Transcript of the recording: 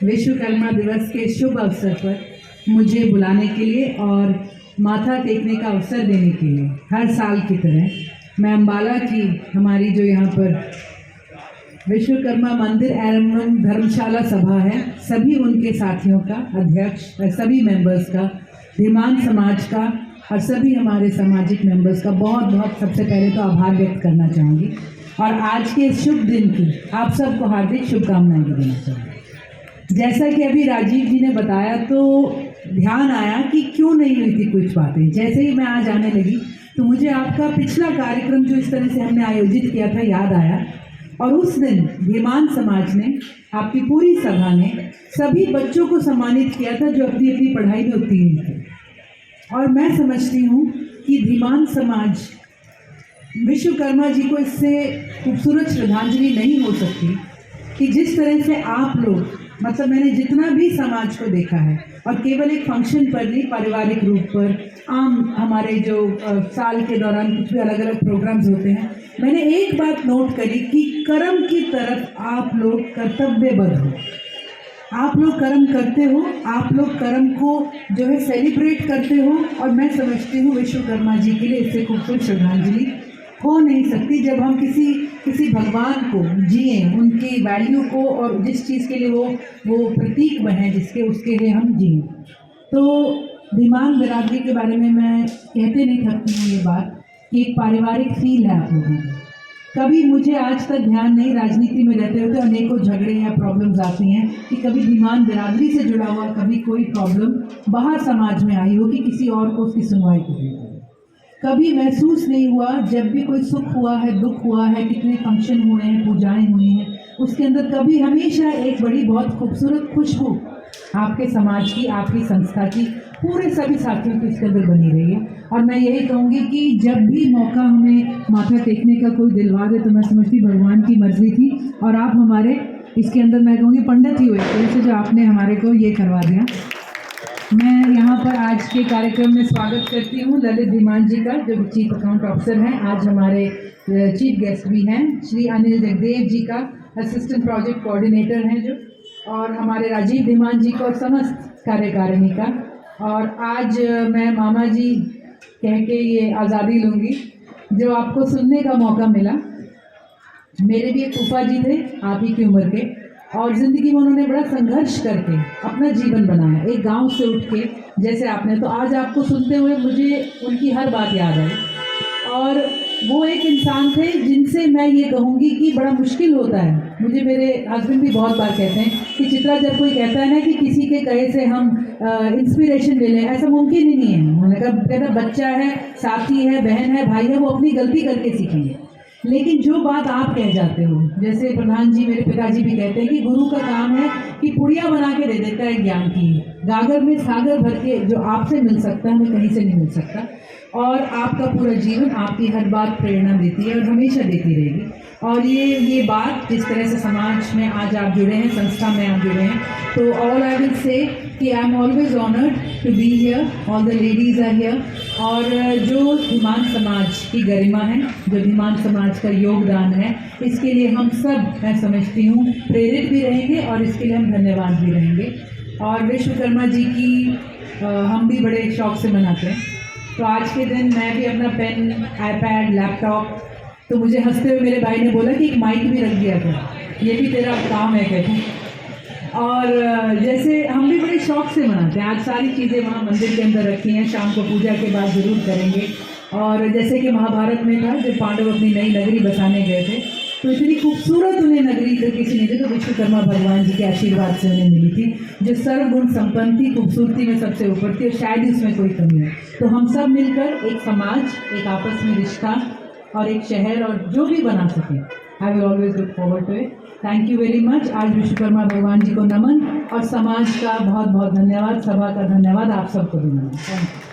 विश्वकर्मा दिवस के शुभ अवसर पर मुझे बुलाने के लिए और माथा टेकने का अवसर देने के लिए हर साल की तरह मैं अम्बाला की हमारी जो यहाँ पर विश्वकर्मा मंदिर एवं धर्मशाला सभा है, सभी उनके साथियों का अध्यक्ष, सभी मेंबर्स का, धीमान समाज का और सभी हमारे सामाजिक मेंबर्स का बहुत बहुत सबसे पहले तो आभार व्यक्त करना चाहूँगी और आज के शुभ दिन की आप सबको हार्दिक शुभकामनाएं भी देना चाहूँगी। जैसा कि अभी राजीव जी ने बताया तो ध्यान आया कि क्यों नहीं हुई थी कुछ बातें। जैसे ही मैं आज आने लगी तो मुझे आपका पिछला कार्यक्रम जो इस तरह से हमने आयोजित किया था याद आया और उस दिन धीमान समाज ने, आपकी पूरी सभा ने सभी बच्चों को सम्मानित किया था जो अपनी अपनी पढ़ाई में उत्तीर्ण थे। और मैं समझती हूँ कि धीमान समाज विश्वकर्मा जी को इससे खूबसूरत श्रद्धांजलि नहीं हो सकती कि जिस तरह से आप लोग, मतलब मैंने जितना भी समाज को देखा है और केवल एक फंक्शन पर नहीं, पारिवारिक रूप पर आम हमारे जो साल के दौरान कुछ भी अलग अलग प्रोग्राम्स होते हैं, मैंने एक बात नोट करी कि कर्म की तरफ आप लोग कर्तव्यबद्ध हो, आप लोग कर्म करते हो, आप लोग कर्म को जो है सेलिब्रेट करते हो। और मैं समझती हूँ विश्वकर्मा जी के लिए इससे खूबसूरत श्रद्धांजलि हो नहीं सकती जब हम किसी भगवान को जिए, उनकी वैल्यू को और जिस चीज़ के लिए वो प्रतीक बने जिसके, उसके लिए हम जिए। तो धीमान बिरादरी के बारे में मैं कहते नहीं थकती हूँ ये बात कि एक पारिवारिक फील है आप लोगों को। कभी मुझे आज तक ध्यान नहीं, राजनीति में रहते हुए अनेकों झगड़े या प्रॉब्लम्स आती हैं कि कभी धीमान बिरादरी से जुड़ा हुआ कभी कोई प्रॉब्लम बाहर समाज में आई हो कि किसी और को उसकी सुनवाई करनी हो। कभी महसूस नहीं हुआ, जब भी कोई सुख हुआ है, दुख हुआ है, कितने फंक्शन हुए हैं, पूजाएं हुई हैं, उसके अंदर कभी हमेशा एक बड़ी बहुत खूबसूरत खुशबू आपके समाज की, आपकी संस्था की, पूरे सभी साथियों की इसके अंदर बनी रही है। और मैं यही कहूँगी कि जब भी मौका हमें माथा टेकने का कोई दिलवा दे तो मैं समझती भगवान की मर्जी थी और आप हमारे इसके अंदर मैं कहूँगी पंडित ही हुए जैसे जो आपने हमारे को ये करवा दिया। मैं यहाँ पर आज के कार्यक्रम में स्वागत करती हूँ ललित धीमान जी का, जो चीफ अकाउंट ऑफिसर हैं। आज हमारे चीफ गेस्ट भी हैं श्री अनिल जगदेव जी का असिस्टेंट प्रोजेक्ट कोऑर्डिनेटर हैं जो, और हमारे राजीव धीमान जी को और समस्त कार्यकारिणी का। और आज मैं मामा जी कह के ये आज़ादी लूँगी जो आपको सुनने का मौका मिला। मेरे भी एक फूफा जी थे आप ही की उम्र के, और ज़िंदगी में उन्होंने बड़ा संघर्ष करके अपना जीवन बनाया, एक गांव से उठ के जैसे आपने। तो आज आपको सुनते हुए मुझे उनकी हर बात याद आई और वो एक इंसान थे जिनसे मैं ये कहूँगी कि बड़ा मुश्किल होता है। मुझे मेरे हस्बैंड भी बहुत बार कहते हैं कि चित्रा, जब कोई कहता है ना कि किसी के कहे से हम इंस्पिरेशन ले लें, ऐसा मुमकिन ही नहीं है। उन्होंने कहा कहता बच्चा है, साथी है, बहन है, भाई है, वो अपनी गलती करके सीखेंगे। लेकिन जो बात आप कह जाते हो, जैसे प्रधान जी, मेरे पिताजी भी कहते हैं कि गुरु का काम है कि पुड़िया बना के दे देता है ज्ञान की, गागर में सागर भर के जो आपसे मिल सकता है हमें कहीं से नहीं मिल सकता। और आपका पूरा जीवन, आपकी हर बात प्रेरणा देती है और हमेशा देती रहेगी। और ये बात जिस तरह से समाज में आज आप जुड़े हैं, संस्था में आप जुड़े हैं, तो ऑल आई विल से कि I am always honoured to be here, all the ladies are here. और जो धीमान समाज की गरिमा है, जो धीमान समाज का योगदान है, इसके लिए हम सब, मैं समझती हूँ, प्रेरित भी रहेंगे और इसके लिए हम धन्यवाद भी रहेंगे। और विश्वकर्मा जी की हम भी बड़े शौक़ से मनाते हैं। तो आज के दिन मैं भी अपना पेन, आईपैड, लैपटॉप, तो मुझे हंसते हुए मेरे भाई ने बोला कि एक माइक भी रख दिया था, ये भी तेरा काम है कहते। और जैसे हम भी बड़े शौक़ से मनाते हैं। आज सारी चीज़ें वहाँ मंदिर के अंदर रखी हैं, शाम को पूजा के बाद ज़रूर करेंगे। और जैसे कि महाभारत में था, जब पांडव अपनी नई नगरी बसाने गए थे तो इतनी खूबसूरत उन्हें नगरी तो किसी ने दी, तो विश्वकर्मा भगवान जी के आशीर्वाद से उन्हें मिली थी, जो सर्वगुण संपन्न थी, खूबसूरती में सबसे ऊपर थी और शायद इसमें कोई कमी है। तो हम सब मिलकर एक समाज, एक आपस में रिश्ता और एक शहर और जो भी बना सकें, I will always look forward to it. Thank you very much. आज विश्वकर्मा भगवान जी को नमन और समाज का बहुत बहुत धन्यवाद, सभा का धन्यवाद, आप सबको भी नमन। Thank you.